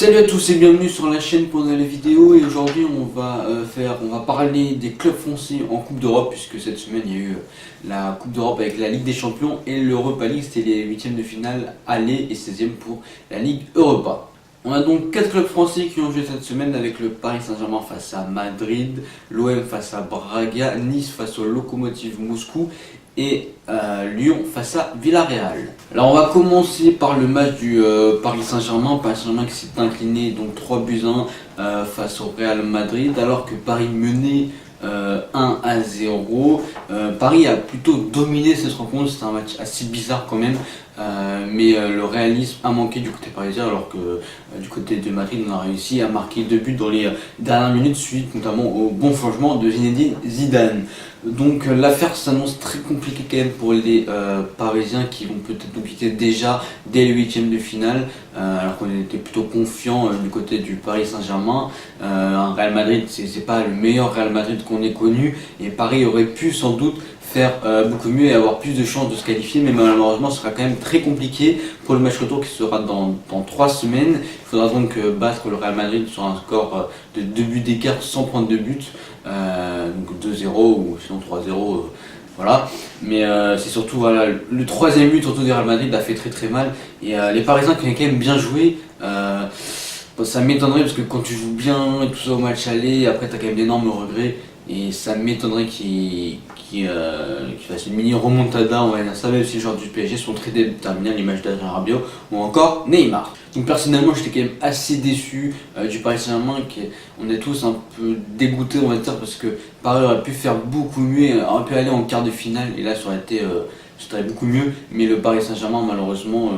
Salut à tous et bienvenue sur la chaîne pour une nouvelle vidéo. Et aujourd'hui on va parler des clubs français en Coupe d'Europe, puisque cette semaine il y a eu la Coupe d'Europe avec la Ligue des Champions et l'Europa League. C'était les huitièmes de finale aller et 16e pour la Ligue Europa. On a donc 4 clubs français qui ont joué cette semaine, avec le Paris Saint-Germain face à Madrid, l'OM face à Braga, Nice face au Lokomotiv Moscou et Lyon face à Villarreal. Alors on va commencer par le match du Paris Saint-Germain. Paris Saint-Germain qui s'est incliné donc 3-1 face au Real Madrid, alors que Paris menait 1-0. Paris a plutôt dominé cette rencontre. C'était un match assez bizarre quand même, mais le réalisme a manqué du côté parisien, alors que du côté de Madrid on a réussi à marquer 2 buts dans les dernières minutes, suite notamment au bon changement de Zinedine Zidane. Donc l'affaire s'annonce très compliquée quand même pour les Parisiens, qui vont peut-être nous quitter déjà dès les huitièmes de finale, alors qu'on était plutôt confiant du côté du Paris Saint-Germain. Un Real Madrid, c'est pas le meilleur Real Madrid qu'on ait connu, et Paris aurait pu sans doute faire beaucoup mieux et avoir plus de chances de se qualifier, mais malheureusement ce sera quand même très compliqué pour le match retour qui sera dans 3 semaines. Il faudra donc battre le Real Madrid sur un score de 2 buts d'écart sans prendre de but, donc 2-0 ou sinon 3-0, voilà. Mais c'est surtout voilà, le troisième but surtout du Real Madrid a fait très mal, et les Parisiens qui ont quand même bien joué. Ça m'étonnerait, parce que quand tu joues bien et tout ça au match aller, après tu as quand même d'énormes regrets. Et ça m'étonnerait qu'il fasse une mini remontada, on va dire ça, même si les joueurs du PSG sont très déterminés, à l'image d'Adrien Rabiot ou encore Neymar. Donc personnellement j'étais quand même assez déçu du Paris Saint-Germain, on est tous un peu dégoûtés, on va dire, parce que Paris aurait pu faire beaucoup mieux, et aurait pu aller en quart de finale, et là ça aurait été beaucoup mieux. Mais le Paris Saint-Germain, malheureusement,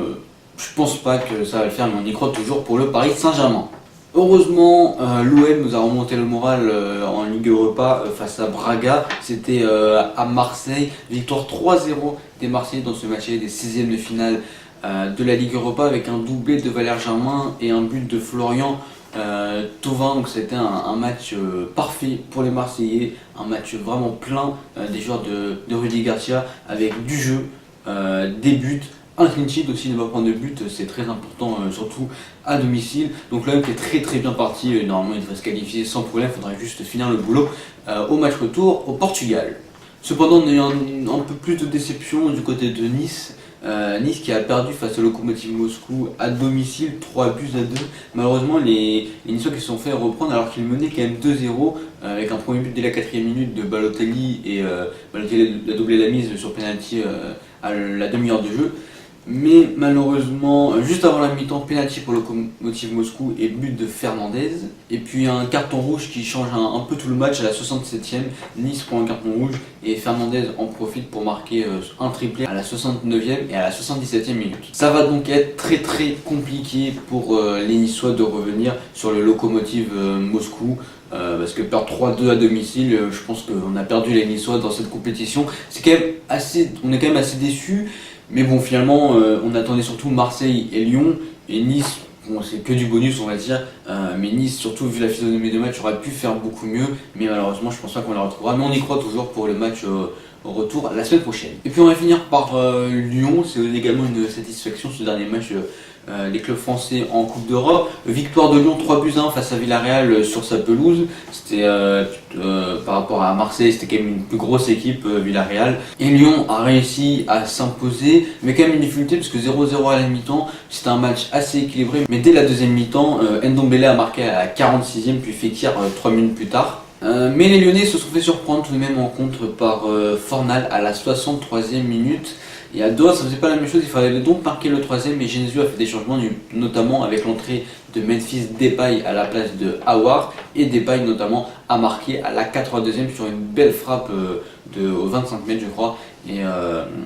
je pense pas que ça va le faire, mais on y croit toujours pour le Paris Saint-Germain. Heureusement, l'OM nous a remonté le moral en Ligue Europa face à Braga. C'était à Marseille, victoire 3-0 des Marseillais dans ce match des 16e de finale de la Ligue Europa, avec un doublé de Valère Germain et un but de Florian Thauvin. Donc c'était un match parfait pour les Marseillais, un match vraiment plein des joueurs de Rudy Garcia, avec du jeu, des buts. Un clean sheet aussi, ne pas prendre de but, c'est très important, surtout à domicile. Donc l'OM qui est très bien parti, normalement il devrait se qualifier sans problème, il faudrait juste finir le boulot au match retour au Portugal. Cependant on a eu un peu plus de déception du côté de Nice. Nice qui a perdu face au Lokomotiv Moscou à domicile 3-2. Malheureusement les Niçois qui se sont fait reprendre, alors qu'ils menaient quand même 2-0, avec un premier but dès la 4e minute de Balotelli, et Balotelli a doublé la mise sur penalty à la demi-heure de jeu. Mais malheureusement, juste avant la mi-temps, penalty pour le Lokomotiv Moscou et but de Fernandez. Et puis un carton rouge qui change un peu tout le match à la 67e. Nice prend un carton rouge et Fernandez en profite pour marquer un triplé à la 69e et à la 77e minute. Ça va donc être très compliqué pour les Niçois de revenir sur le Lokomotiv Moscou. Parce que perdre 3-2 à domicile, je pense qu'on a perdu les Niçois dans cette compétition. On est quand même assez déçus. Mais bon, finalement, on attendait surtout Marseille et Lyon, et Nice, bon, c'est que du bonus, on va dire. Mais Nice, surtout vu la physionomie de match, aurait pu faire beaucoup mieux. Mais malheureusement, je pense pas qu'on la retrouvera. Mais on y croit toujours pour le match au retour la semaine prochaine. Et puis on va finir par Lyon. C'est également une satisfaction, ce dernier match des clubs français en Coupe d'Europe. Victoire de Lyon 3-1 face à Villarreal sur sa pelouse. C'était par rapport à Marseille, c'était quand même une plus grosse équipe, Villarreal. Et Lyon a réussi à s'imposer, mais quand même une difficulté, parce que 0-0 à la mi-temps. C'était un match assez équilibré. Mais dès la deuxième mi-temps, Ndombele a marqué à la 46e, puis Fekir 3 minutes plus tard. Mais les Lyonnais se sont fait surprendre tout de même en contre par Fornal à la 63e minute. Et à Doha, ça faisait pas la même chose, il fallait donc marquer le 3e, mais Genesio a fait des changements, notamment avec l'entrée de Memphis Depay à la place de Aouar, et Depay notamment a marqué à la 82e sur une belle frappe au 25 mètres je crois, et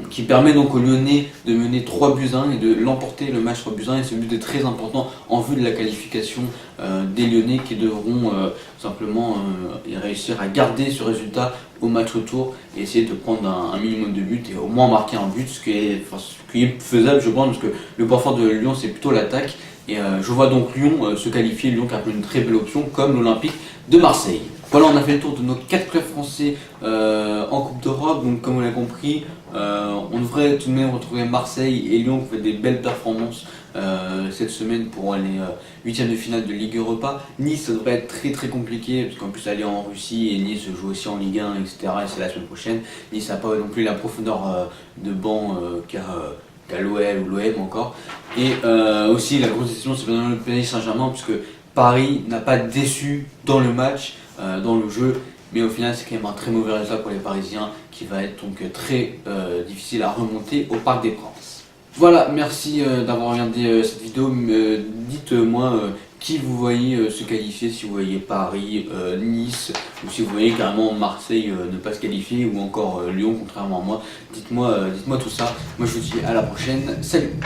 qui permet donc aux Lyonnais de mener 3-1 et de l'emporter le match 3-1, et ce but est très important en vue de la qualification des Lyonnais, qui devront simplement réussir à garder ce résultat au match retour et essayer de prendre un minimum de buts et au moins marquer un but, ce qui est faisable, je pense, parce que le point fort de Lyon c'est plutôt l'attaque. Et je vois donc Lyon se qualifier, Lyon qui a une très belle option, comme l'Olympique de Marseille. Voilà, on a fait le tour de nos 4 clubs français en Coupe d'Europe. Donc comme on l'a compris, On devrait tout de même retrouver Marseille et Lyon qui fait des belles performances cette semaine pour les huitièmes de finale de Ligue Europa. Nice, ça devrait être très très compliqué parce qu'en plus aller en Russie et Nice joue aussi en Ligue 1, etc. Et c'est la semaine prochaine. Nice n'a pas non plus la profondeur de banc qu'à l'OL ou l'OM encore. Et aussi la grosse décision c'est pendant le Paris Saint-Germain puisque Paris n'a pas déçu dans le match, dans le jeu. Mais au final, c'est quand même un très mauvais résultat pour les Parisiens qui va être donc très difficile à remonter au Parc des Princes. Voilà, merci d'avoir regardé cette vidéo. Dites-moi qui vous voyez se qualifier, si vous voyez Paris, Nice, ou si vous voyez carrément Marseille ne pas se qualifier, ou encore Lyon, contrairement à moi. Dites-moi tout ça. Moi, je vous dis à la prochaine. Salut!